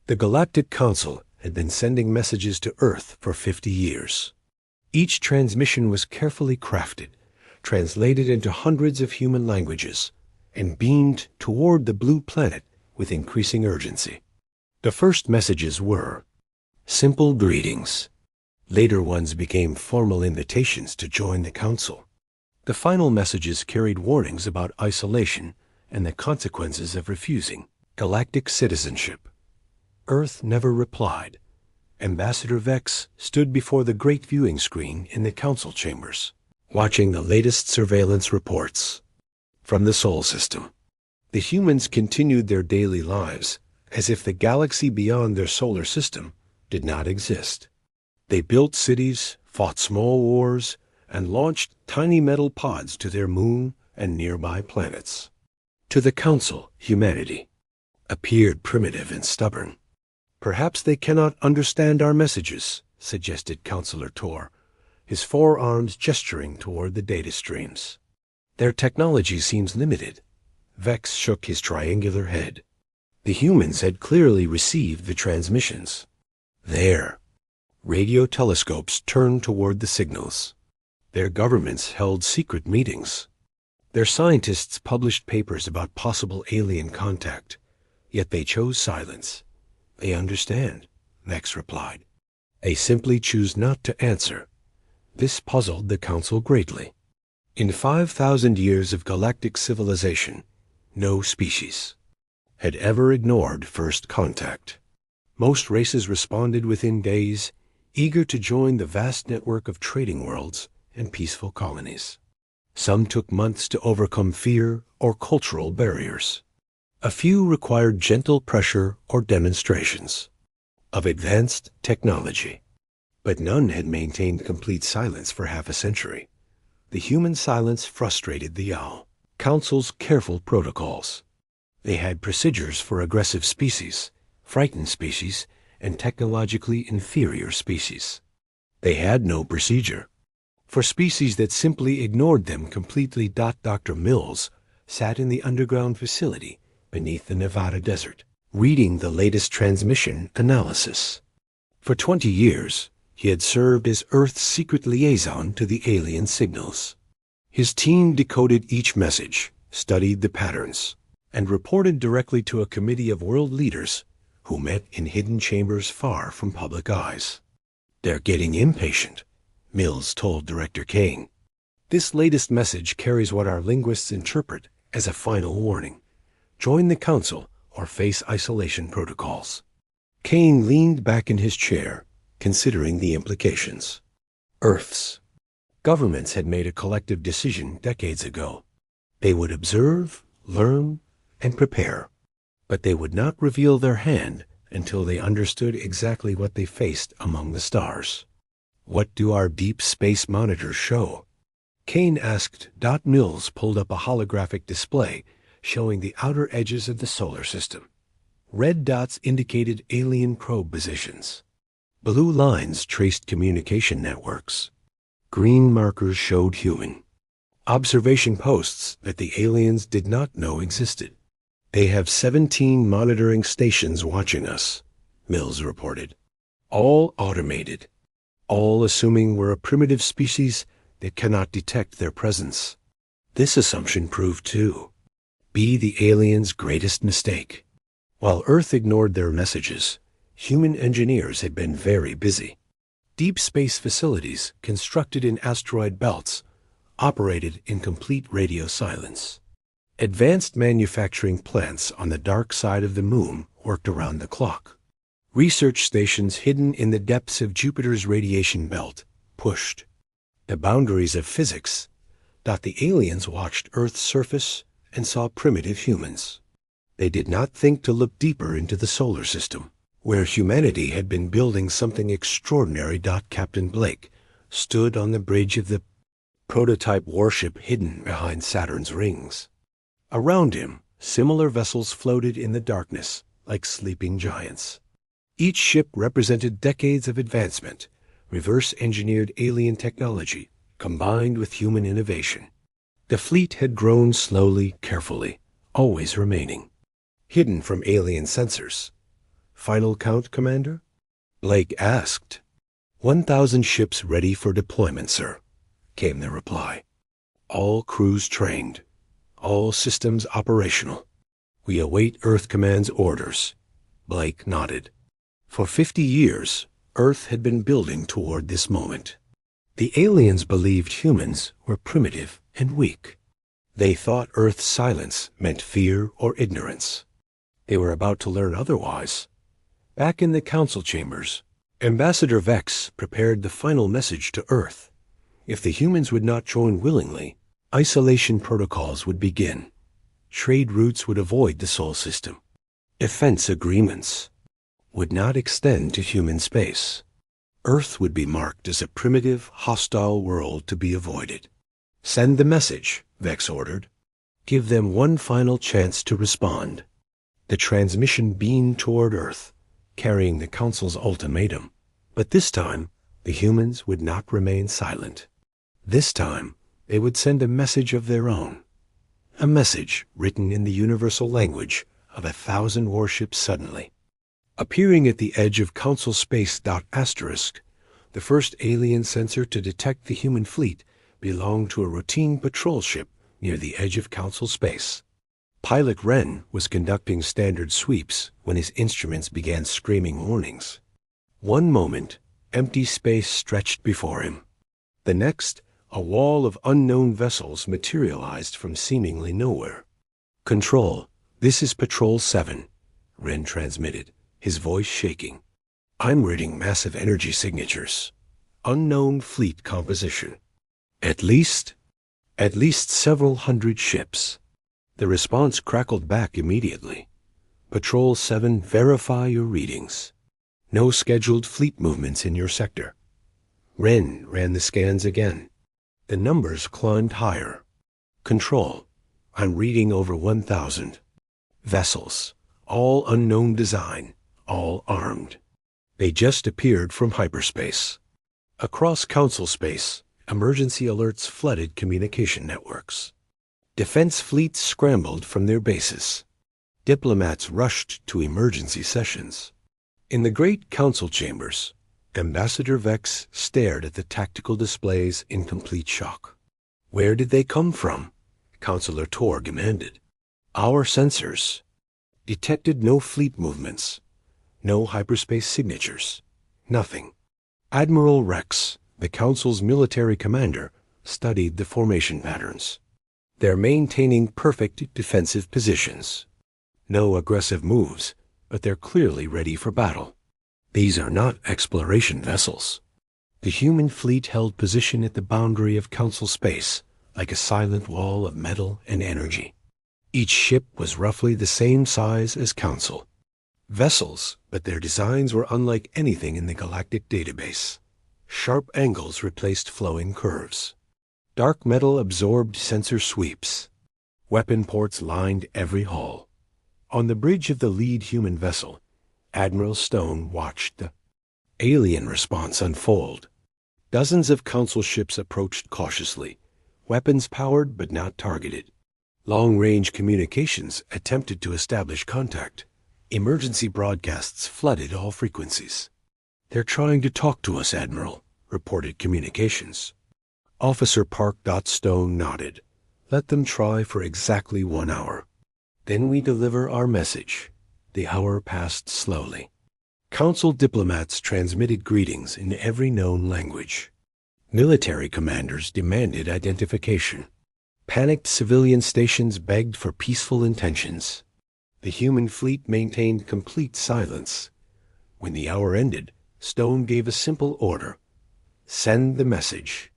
The Galactic Council had been sending messages to Earth for 50 years. Each transmission was carefully crafted, translated into hundreds of human languages, and beamed toward the blue planet with increasing urgency. The first messages were simple greetings. Later ones became formal invitations to join the Council. The final messages carried warnings about isolation and the consequences of refusing galactic citizenship. Earth never replied. Ambassador Vex stood before the great viewing screen in the council chambers, watching the latest surveillance reports from the Sol system. The humans continued their daily lives as if the galaxy beyond their solar system did not exist. They built cities, fought small wars, and launched tiny metal pods to their moon and nearby planets. To the Council, humanity appeared primitive and stubborn. Perhaps they cannot understand our messages, suggested Counselor Tor, his forearms gesturing toward the data streams. Their technology seems limited. Vex shook his triangular head. The humans had clearly received the transmissions. There, radio telescopes turned toward the signals. Their governments held secret meetings. Their scientists published papers about possible alien contact, yet they chose silence. They understand, Vex replied. They simply choose not to answer. This puzzled the Council greatly. In 5,000 years of galactic civilization, no species had ever ignored first contact. Most races responded within days, eager to join the vast network of trading worlds and peaceful colonies. Some took months to overcome fear or cultural barriers. A few required gentle pressure or demonstrations of advanced technology. But none had maintained complete silence for half a century. The human silence frustrated the Owl Council's careful protocols. They had procedures for aggressive species, frightened species, and technologically inferior species. They had no procedure for species that simply ignored them completely. Dr. Mills sat in the underground facility beneath the Nevada desert, reading the latest transmission analysis. For 20 years, he had served as Earth's secret liaison to the alien signals. His team decoded each message, studied the patterns, and reported directly to a committee of world leaders who met in hidden chambers far from public eyes. They're getting impatient, Mills told Director Kane. This latest message carries what our linguists interpret as a final warning. Join the Council or face isolation protocols. Kane leaned back in his chair, considering the implications. Earth's governments had made a collective decision decades ago. They would observe, learn, and prepare, but they would not reveal their hand until they understood exactly what they faced among the stars. What do our deep space monitors show? Kane asked. Mills pulled up a holographic display showing the outer edges of the solar system. Red dots indicated alien probe positions. Blue lines traced communication networks. Green markers showed human observation posts that the aliens did not know existed. They have 17 monitoring stations watching us, Mills reported. All automated, all assuming we're a primitive species that cannot detect their presence. This assumption proved to be the aliens' greatest mistake. While Earth ignored their messages, human engineers had been very busy. Deep space facilities constructed in asteroid belts operated in complete radio silence. Advanced manufacturing plants on the dark side of the moon worked around the clock. Research stations hidden in the depths of Jupiter's radiation belt pushed the boundaries of physics. The aliens watched Earth's surface and saw primitive humans. They did not think to look deeper into the solar system, where humanity had been building something extraordinary. Captain Blake stood on the bridge of the prototype warship hidden behind Saturn's rings. Around him, similar vessels floated in the darkness like sleeping giants. Each ship represented decades of advancement, reverse-engineered alien technology combined with human innovation. The fleet had grown slowly, carefully, always remaining hidden from alien sensors. Final count, Commander? Blake asked. 1,000 ships ready for deployment, sir, came the reply. All crews trained. All systems operational. We await Earth Command's orders. Blake nodded. For 50 years, Earth had been building toward this moment. The aliens believed humans were primitive and weak. They thought Earth's silence meant fear or ignorance. They were about to learn otherwise. Back in the council chambers, Ambassador Vex prepared the final message to Earth. If the humans would not join willingly, isolation protocols would begin. Trade routes would avoid the Sol system. Defense agreements would not extend to human space. Earth would be marked as a primitive, hostile world to be avoided. Send the message, Vex ordered. Give them one final chance to respond. The transmission beamed toward Earth, carrying the Council's ultimatum. But this time, the humans would not remain silent. This time, they would send a message of their own. A message written in the universal language of 1,000 warships suddenly. Appearing at the edge of Council space. Asterisk, the first alien sensor to detect the human fleet belonged to a routine patrol ship near the edge of Council space. Pilot Wren was conducting standard sweeps when his instruments began screaming warnings. One moment, empty space stretched before him. The next, a wall of unknown vessels materialized from seemingly nowhere. Control, this is Patrol 7, Wren transmitted, his voice shaking. I'm reading massive energy signatures. Unknown fleet composition. At least several hundred ships. The response crackled back immediately. Patrol 7, verify your readings. No scheduled fleet movements in your sector. Wren ran the scans again. The numbers climbed higher. Control, I'm reading over 1,000. Vessels, all unknown design, all armed. They just appeared from hyperspace. Across Council space, emergency alerts flooded communication networks. Defense fleets scrambled from their bases. Diplomats rushed to emergency sessions. In the great council chambers, Ambassador Vex stared at the tactical displays in complete shock. Where did they come from? Counselor Tor demanded. Our sensors detected no fleet movements, no hyperspace signatures, nothing. Admiral Rex, the Council's military commander, studied the formation patterns. They're maintaining perfect defensive positions. No aggressive moves, but they're clearly ready for battle. These are not exploration vessels. The human fleet held position at the boundary of Council space, like a silent wall of metal and energy. Each ship was roughly the same size as Council. Vessels, but their designs were unlike anything in the galactic database. Sharp angles replaced flowing curves. Dark metal absorbed sensor sweeps. Weapon ports lined every hull. On the bridge of the lead human vessel, Admiral Stone watched the alien response unfold. Dozens of Council ships approached cautiously, weapons powered but not targeted. Long-range communications attempted to establish contact. Emergency broadcasts flooded all frequencies. They're trying to talk to us, Admiral, reported communications. Officer Park. Stone nodded. Let them try for exactly 1 hour. Then we deliver our message. The hour passed slowly. Council diplomats transmitted greetings in every known language. Military commanders demanded identification. Panicked civilian stations begged for peaceful intentions. The human fleet maintained complete silence. When the hour ended, Stone gave a simple order. Send the message.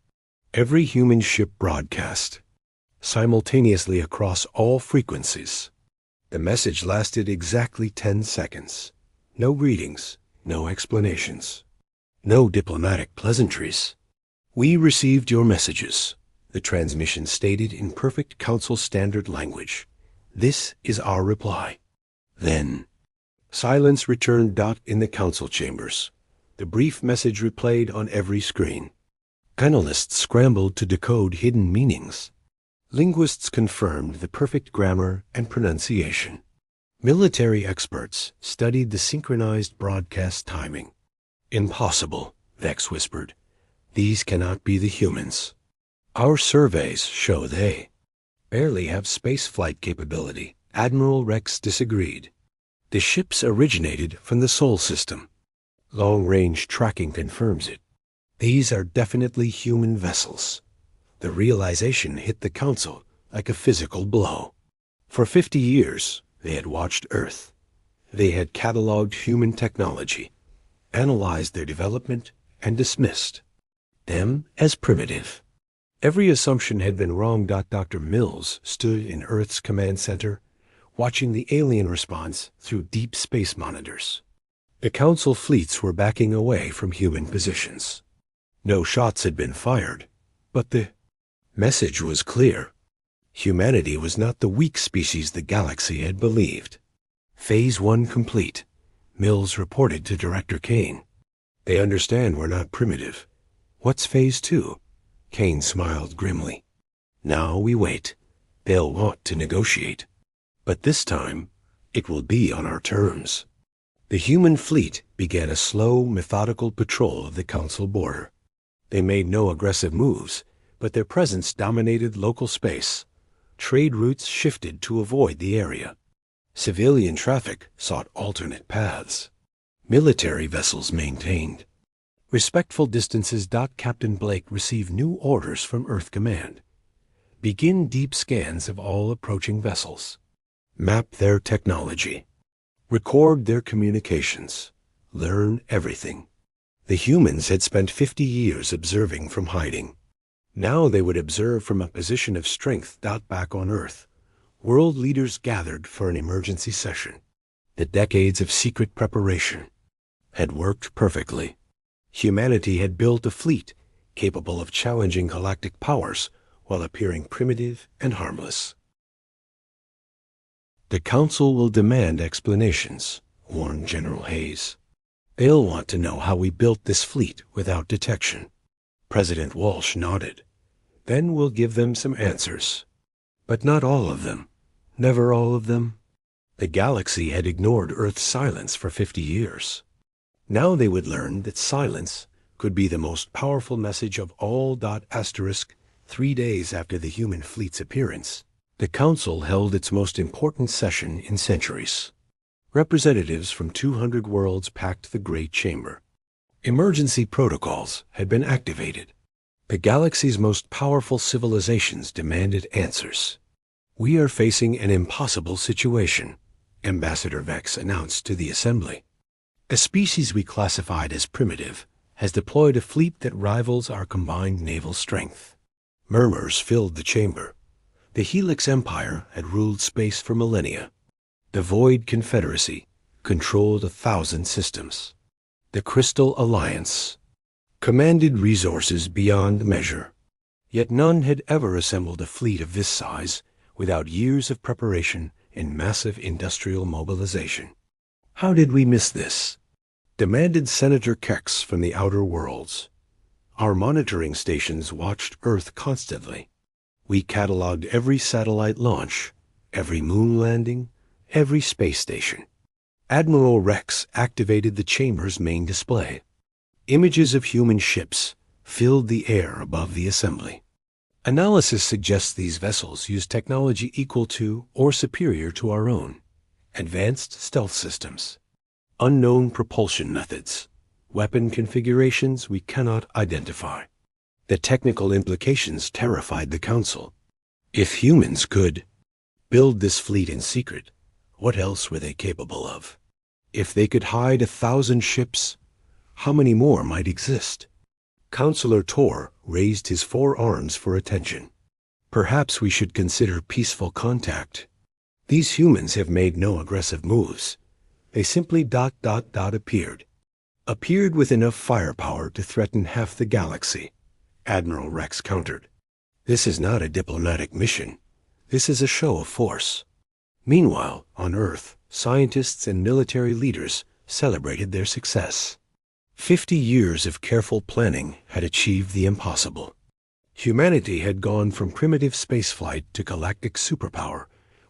Every human ship broadcast, simultaneously across all frequencies. The message lasted exactly 10 seconds. No greetings, no explanations, no diplomatic pleasantries. We received your messages, the transmission stated in perfect Council standard language. This is our reply. Then, silence returned. In the Council chambers. The brief message replayed on every screen. Analysts scrambled to decode hidden meanings. Linguists confirmed the perfect grammar and pronunciation. Military experts studied the synchronized broadcast timing. "Impossible," Vex whispered. "These cannot be the humans. Our surveys show they barely have spaceflight capability." Admiral Rex disagreed. "The ships originated from the Sol system. Long-range tracking confirms it. These are definitely human vessels." The realization hit the Council like a physical blow. For 50 years, they had watched Earth. They had cataloged human technology, analyzed their development, and dismissed them as primitive. Every assumption had been wrong. Dr. Mills stood in Earth's command center, watching the alien response through deep space monitors. The Council fleets were backing away from human positions. No shots had been fired, but the message was clear. Humanity was not the weak species the galaxy had believed. "Phase 1 complete," Mills reported to Director Kane. "They understand we're not primitive. What's Phase 2? Kane smiled grimly. "Now we wait. They'll want to negotiate. But this time, it will be on our terms." The human fleet began a slow, methodical patrol of the Council border. They made no aggressive moves, but their presence dominated local space. Trade routes shifted to avoid the area. Civilian traffic sought alternate paths. Military vessels maintained respectful distances. Captain Blake received new orders from Earth Command. "Begin deep scans of all approaching vessels. Map their technology. Record their communications. Learn everything." The humans had spent 50 years observing from hiding. Now they would observe from a position of strength. Back on Earth, world leaders gathered for an emergency session. The decades of secret preparation had worked perfectly. Humanity had built a fleet capable of challenging galactic powers while appearing primitive and harmless. "The Council will demand explanations," warned General Hayes. "They'll want to know how we built this fleet without detection." President Walsh nodded. "Then we'll give them some answers. But not all of them. Never all of them." The galaxy had ignored Earth's silence for 50 years. Now they would learn that silence could be the most powerful message of all. 3 days after the human fleet's appearance, the Council held its most important session in centuries. Representatives from 200 worlds packed the Great Chamber. Emergency protocols had been activated. The galaxy's most powerful civilizations demanded answers. "We are facing an impossible situation," Ambassador Vex announced to the Assembly. "A species we classified as primitive has deployed a fleet that rivals our combined naval strength." Murmurs filled the chamber. The Helix Empire had ruled space for millennia. The Void Confederacy controlled 1,000 systems. The Crystal Alliance commanded resources beyond measure. Yet none had ever assembled a fleet of this size without years of preparation and massive industrial mobilization. "How did we miss this?" demanded Senator Kex from the Outer Worlds. "Our monitoring stations watched Earth constantly. We cataloged every satellite launch, every moon landing, every space station." Admiral Rex activated the chamber's main display. Images of human ships filled the air above the assembly. Analysis suggests these vessels use technology equal to or superior to our own. Advanced stealth systems, unknown propulsion methods, weapon configurations we cannot identify. The technical implications terrified the Council. If humans could build this fleet in secret, what else were they capable of? If they could hide 1,000 ships, how many more might exist? Counselor Tor raised his 4 arms for attention. "Perhaps we should consider peaceful contact. These humans have made no aggressive moves. They simply appeared. Appeared with enough firepower to threaten half the galaxy," Admiral Rex countered. "This is not a diplomatic mission. This is a show of force." Meanwhile, on Earth, scientists and military leaders celebrated their success. 50 years of careful planning had achieved the impossible. Humanity had gone from primitive spaceflight to galactic superpower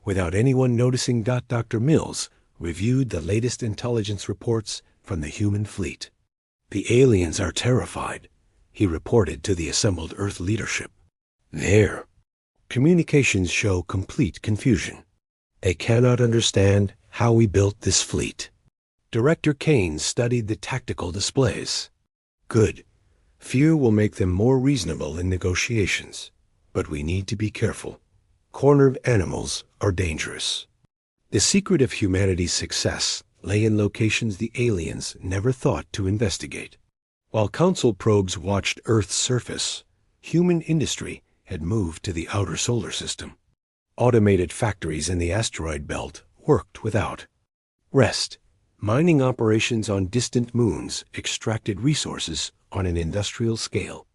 Without anyone noticing, Dr. Mills reviewed the latest intelligence reports from the human fleet. The aliens are terrified, he reported to the assembled Earth leadership. Their communications show complete confusion. They cannot understand how we built this fleet. Director Kane studied the tactical displays. Good. Fear will make them more reasonable in negotiations. But we need to be careful. Cornered animals are dangerous. The secret of humanity's success lay in locations the aliens never thought to investigate. While Council probes watched Earth's surface, human industry had moved to the outer solar system. Automated factories in the asteroid belt worked without rest. Mining operations on distant moons extracted resources on an industrial scale.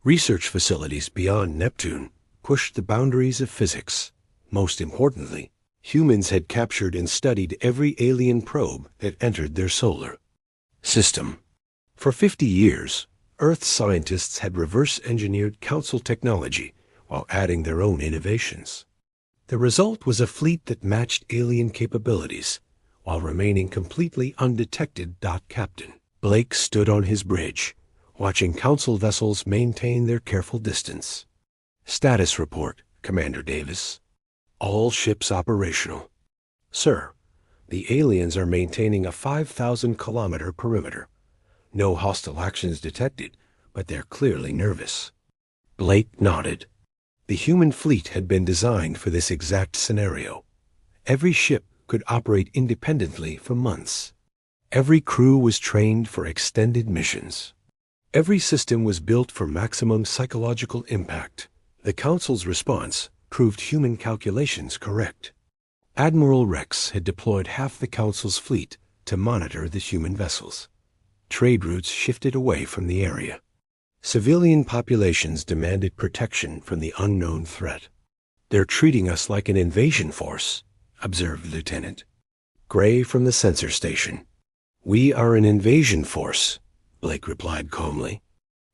Research facilities beyond Neptune pushed the boundaries of physics. Most importantly, humans had captured and studied every alien probe that entered their solar system. For 50 years, Earth scientists had reverse-engineered Council technology while adding their own innovations. The result was a fleet that matched alien capabilities while remaining completely undetected. Captain Blake stood on his bridge, watching Council vessels maintain their careful distance. Status report, Commander Davis. All ships operational. Sir, the aliens are maintaining a 5,000-kilometer perimeter. No hostile actions detected, but they're clearly nervous. Blake nodded. The human fleet had been designed for this exact scenario. Every ship could operate independently for months. Every crew was trained for extended missions. Every system was built for maximum psychological impact. The Council's response proved human calculations correct. Admiral Rex had deployed half the Council's fleet to monitor the human vessels. Trade routes shifted away from the area. Civilian populations demanded protection from the unknown threat. They're treating us like an invasion force, observed Lieutenant Gray from the sensor station. We are an invasion force, Blake replied calmly.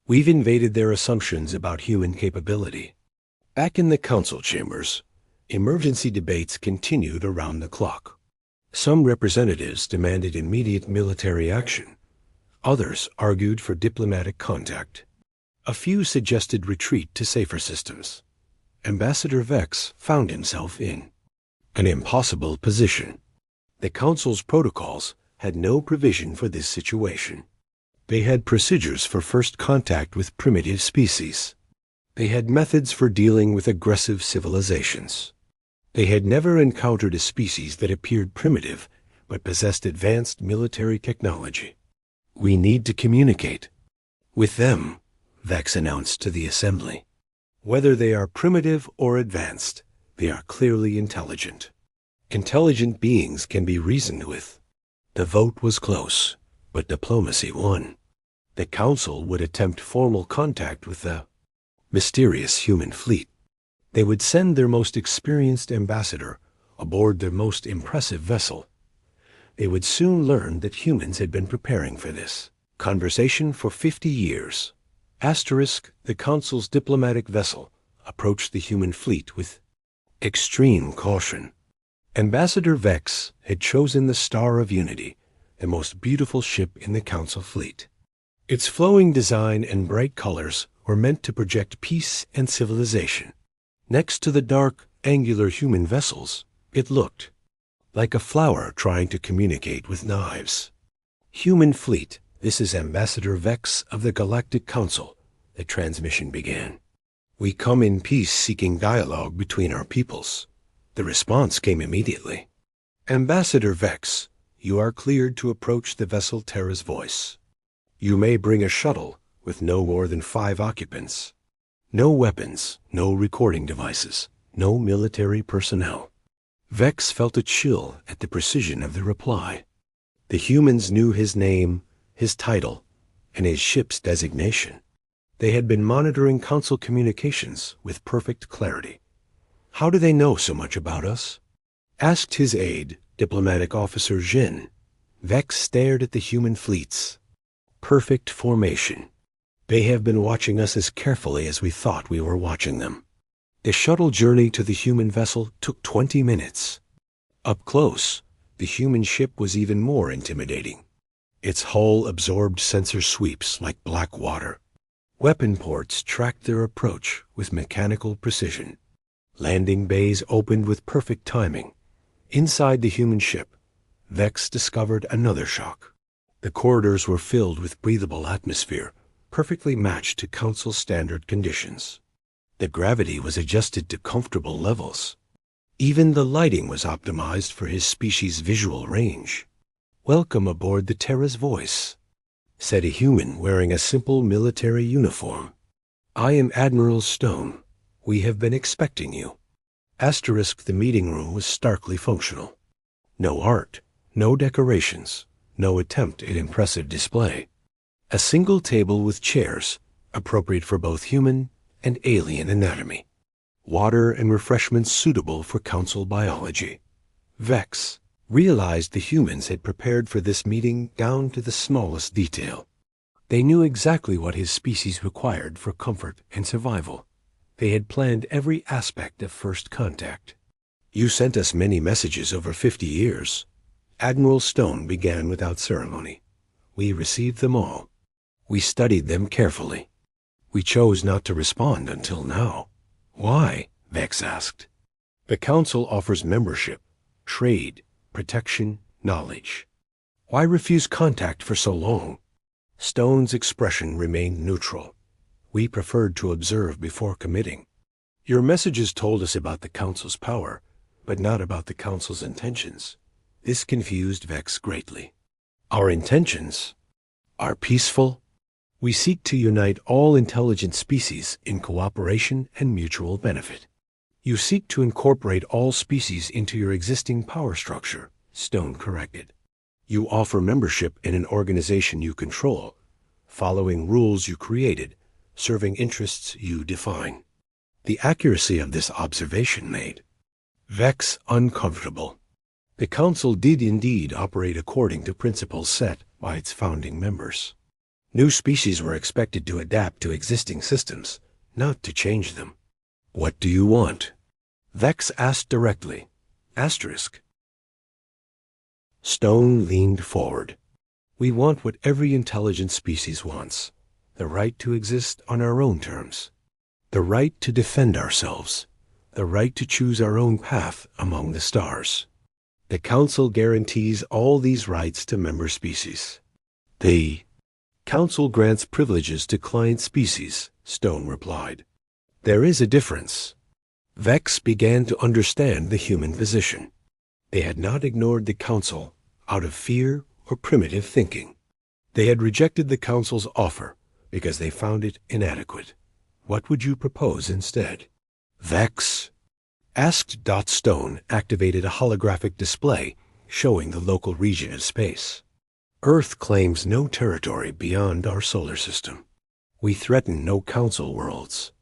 We've invaded their assumptions about human capability. Back in the Council chambers, emergency debates continued around the clock. Some representatives demanded immediate military action. Others argued for diplomatic contact. A few suggested retreat to safer systems. Ambassador Vex found himself in an impossible position. The Council's protocols had no provision for this situation. They had procedures for first contact with primitive species. They had methods for dealing with aggressive civilizations. They had never encountered a species that appeared primitive but possessed advanced military technology. We need to communicate with them, Vex announced to the assembly. Whether they are primitive or advanced, they are clearly intelligent. Intelligent beings can be reasoned with. The vote was close, but diplomacy won. The Council would attempt formal contact with the mysterious human fleet. They would send their most experienced ambassador aboard their most impressive vessel. They would soon learn that humans had been preparing for this conversation for 50 years. The Council's diplomatic vessel approached the human fleet with extreme caution. Ambassador Vex had chosen the Star of Unity, the most beautiful ship in the Council fleet. Its flowing design and bright colors were meant to project peace and civilization. Next to the dark, angular human vessels, it looked like a flower trying to communicate with knives. Human fleet, this is Ambassador Vex of the Galactic Council, the transmission began. We come in peace seeking dialogue between our peoples. The response came immediately. Ambassador Vex, you are cleared to approach the vessel Terra's Voice. You may bring a shuttle with no more than 5 occupants. No weapons, no recording devices, no military personnel. Vex felt a chill at the precision of the reply. The humans knew his name, his title, and his ship's designation. They had been monitoring Council communications with perfect clarity. How do they know so much about us? Asked his aide, Diplomatic Officer Jin. Vex stared at the human fleets. Perfect formation. They have been watching us as carefully as we thought we were watching them. The shuttle journey to the human vessel took 20 minutes. Up close, the human ship was even more intimidating. Its hull absorbed sensor sweeps like black water. Weapon ports tracked their approach with mechanical precision. Landing bays opened with perfect timing. Inside the human ship, Vex discovered another shock. The corridors were filled with breathable atmosphere, perfectly matched to Council standard conditions. The gravity was adjusted to comfortable levels. Even the lighting was optimized for his species' visual range. "Welcome aboard the Terra's Voice," said a human wearing a simple military uniform. "I am Admiral Stone. We have been expecting you." The meeting room was starkly functional. No art, no decorations, no attempt at impressive display. A single table with chairs, appropriate for both human and alien anatomy. Water and refreshments suitable for Council biology. Vex realized the humans had prepared for this meeting down to the smallest detail. They knew exactly what his species required for comfort and survival. They had planned every aspect of first contact. "You sent us many messages over 50 years. Admiral Stone began without ceremony. "We received them all. We studied them carefully. We chose not to respond until now." "Why?" Vex asked. "The Council offers membership, trade, protection, knowledge. Why refuse contact for so long?" Stone's expression remained neutral. "We preferred to observe before committing. Your messages told us about the Council's power, but not about the Council's intentions." This confused Vex greatly. "Our intentions are peaceful. We seek to unite all intelligent species in cooperation and mutual benefit." "You seek to incorporate all species into your existing power structure," Stone corrected. "You offer membership in an organization you control, following rules you created, serving interests you define." The accuracy of this observation made Vex uncomfortable. The Council did indeed operate according to principles set by its founding members. New species were expected to adapt to existing systems, not to change them. "What do you want?" Vex asked directly. Stone leaned forward. "We want what every intelligent species wants. The right to exist on our own terms. The right to defend ourselves. The right to choose our own path among the stars. The Council guarantees all these rights to member species." "The Council grants privileges to client species," Stone replied. "There is a difference." Vex began to understand the human position. They had not ignored the Council out of fear or primitive thinking. They had rejected the Council's offer because they found it inadequate. "What would you propose instead?" Vex asked. Stone activated a holographic display showing the local region of space. "Earth claims no territory beyond our solar system. We threaten no Council worlds.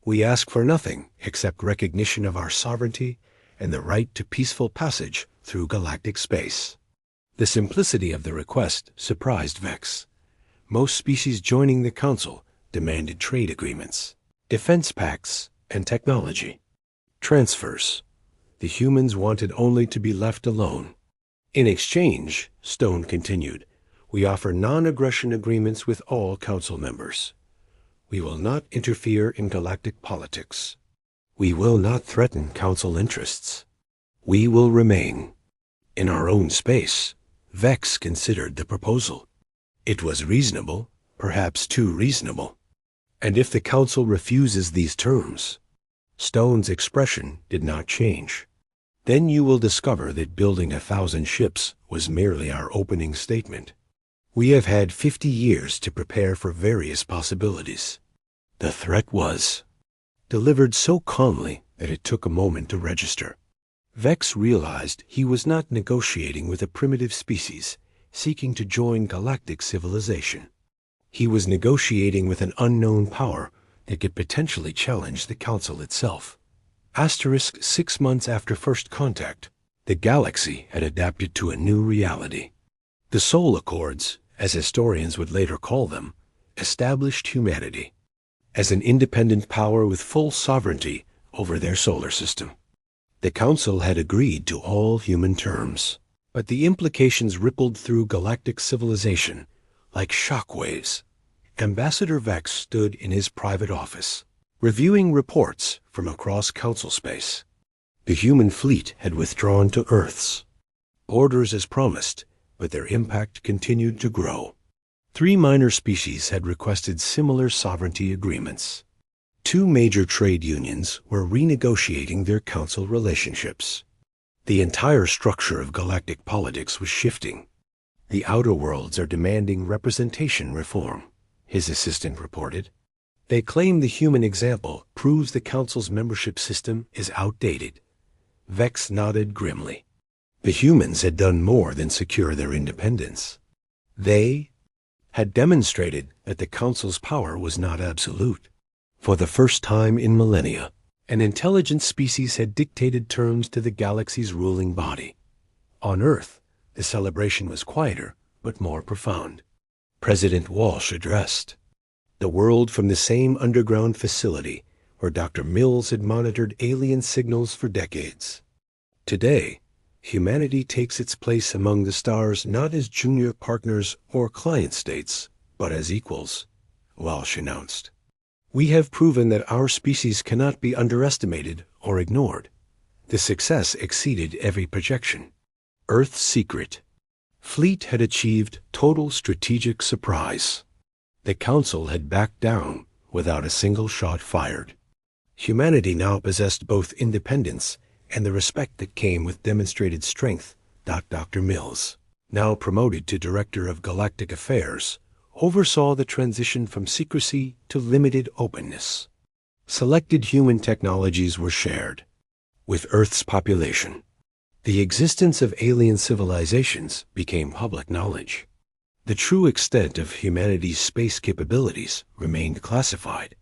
We ask for nothing except recognition of our sovereignty and the right to peaceful passage through galactic space." The simplicity of the request surprised Vex. Most species joining the Council demanded trade agreements, defense pacts, and technology transfers. The humans wanted only to be left alone. "In exchange," Stone continued, "we offer non-aggression agreements with all Council members. We will not interfere in galactic politics. We will not threaten Council interests. We will remain in our own space." Vex considered the proposal. It was reasonable, perhaps too reasonable. "And if the Council refuses these terms?" Stone's expression did not change. "Then you will discover that building 1,000 ships was merely our opening statement. We have had 50 years to prepare for various possibilities." The threat was delivered so calmly that it took a moment to register. Vex realized he was not negotiating with a primitive species seeking to join galactic civilization. He was negotiating with an unknown power that could potentially challenge the Council itself. 6 months after first contact, the galaxy had adapted to a new reality. The Soul Accords, as historians would later call them, established humanity as an independent power with full sovereignty over their solar system. The Council had agreed to all human terms, but the implications rippled through galactic civilization like shockwaves. Ambassador Vex stood in his private office, reviewing reports from across Council space. The human fleet had withdrawn to Earth's borders as promised, but their impact continued to grow. 3 minor species had requested similar sovereignty agreements. 2 major trade unions were renegotiating their Council relationships. The entire structure of galactic politics was shifting. The outer worlds are demanding representation reform, his assistant reported. They claim the human example proves the Council's membership system is outdated. Vex nodded grimly. The humans had done more than secure their independence. They had demonstrated that the Council's power was not absolute. For the first time in millennia, an intelligent species had dictated terms to the galaxy's ruling body. On Earth, the celebration was quieter but more profound. President Walsh addressed the world from the same underground facility where Dr. Mills had monitored alien signals for decades. Today, humanity takes its place among the stars not as junior partners or client states, but as equals, Walsh announced. We have proven that our species cannot be underestimated or ignored. The success exceeded every projection. Earth's secret. Fleet had achieved total strategic surprise. The Council had backed down without a single shot fired. Humanity now possessed both independence and the respect that came with demonstrated strength. Dr. Mills, now promoted to Director of Galactic Affairs, oversaw the transition from secrecy to limited openness. Selected human technologies were shared with Earth's population. The existence of alien civilizations became public knowledge. The true extent of humanity's space capabilities remained classified.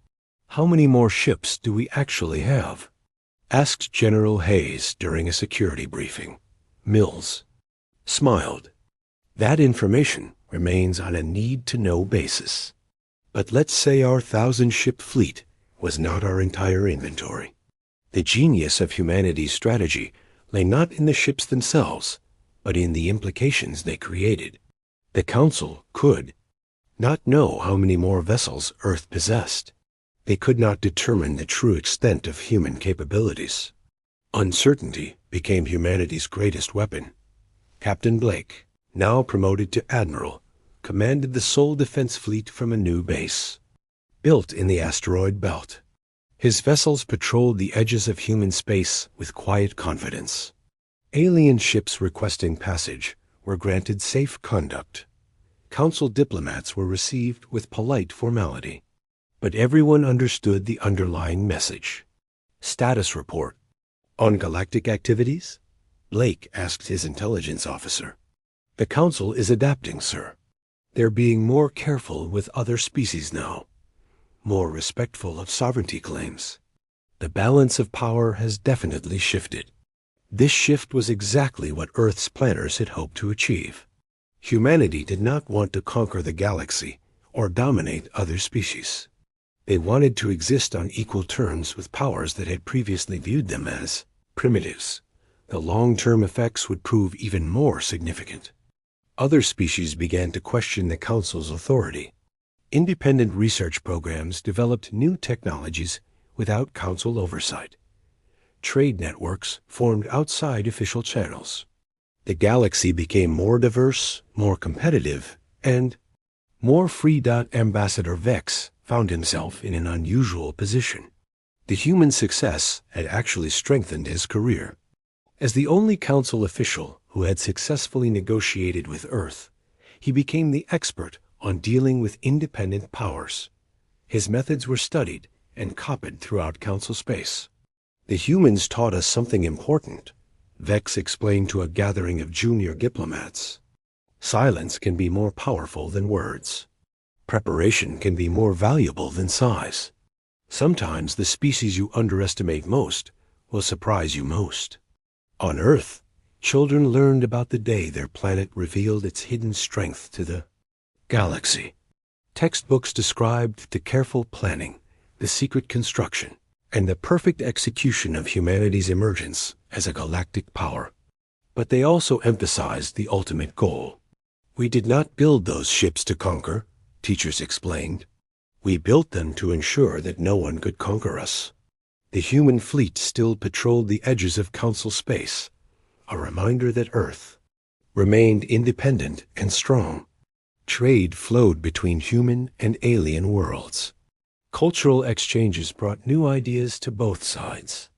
How many more ships do we actually have? Asked General Hayes during a security briefing. Mills smiled. That information remains on a need-to-know basis. But let's say our 1,000-ship fleet was not our entire inventory. The genius of humanity's strategy lay not in the ships themselves, but in the implications they created. The Council could not know how many more vessels Earth possessed. They could not determine the true extent of human capabilities. Uncertainty became humanity's greatest weapon. Captain Blake, now promoted to Admiral, commanded the sole defense fleet from a new base, built in the asteroid belt. His vessels patrolled the edges of human space with quiet confidence. Alien ships requesting passage were granted safe conduct. Council diplomats were received with polite formality. But everyone understood the underlying message. Status report. On galactic activities? Blake asked his intelligence officer. The Council is adapting, sir. They're being more careful with other species now, more respectful of sovereignty claims. The balance of power has definitely shifted. This shift was exactly what Earth's planners had hoped to achieve. Humanity did not want to conquer the galaxy or dominate other species. They wanted to exist on equal terms with powers that had previously viewed them as primitives. The long-term effects would prove even more significant. Other species began to question the Council's authority. Independent research programs developed new technologies without Council oversight. Trade networks formed outside official channels. The galaxy became more diverse, more competitive, and more free. Ambassador Vex found himself in an unusual position. The human success had actually strengthened his career. As the only Council official who had successfully negotiated with Earth, he became the expert on dealing with independent powers. His methods were studied and copied throughout Council space. The humans taught us something important, Vex explained to a gathering of junior diplomats. Silence can be more powerful than words. Preparation can be more valuable than size. Sometimes the species you underestimate most will surprise you most. On Earth, children learned about the day their planet revealed its hidden strength to the galaxy. Textbooks described the careful planning, the secret construction, and the perfect execution of humanity's emergence as a galactic power. But they also emphasized the ultimate goal. We did not build those ships to conquer, teachers explained. We built them to ensure that no one could conquer us. The human fleet still patrolled the edges of Council space, a reminder that Earth remained independent and strong. Trade flowed between human and alien worlds. Cultural exchanges brought new ideas to both sides.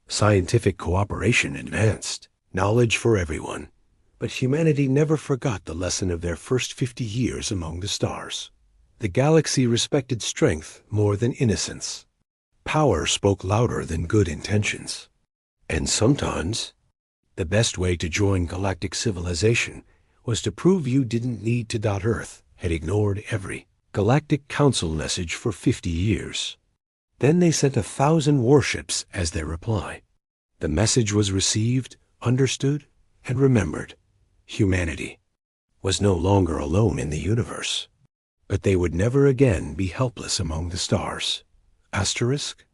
Scientific cooperation advanced, knowledge for everyone. But humanity never forgot the lesson of their first 50 years among the stars. The galaxy respected strength more than innocence. Power spoke louder than good intentions. And sometimes, the best way to join galactic civilization was to prove you didn't need to dot Earth, had ignored every Galactic Council message for 50 years. Then they sent 1,000 warships as their reply. The message was received, understood, and remembered. Humanity was no longer alone in the universe. But they would never again be helpless among the stars. Asterisk,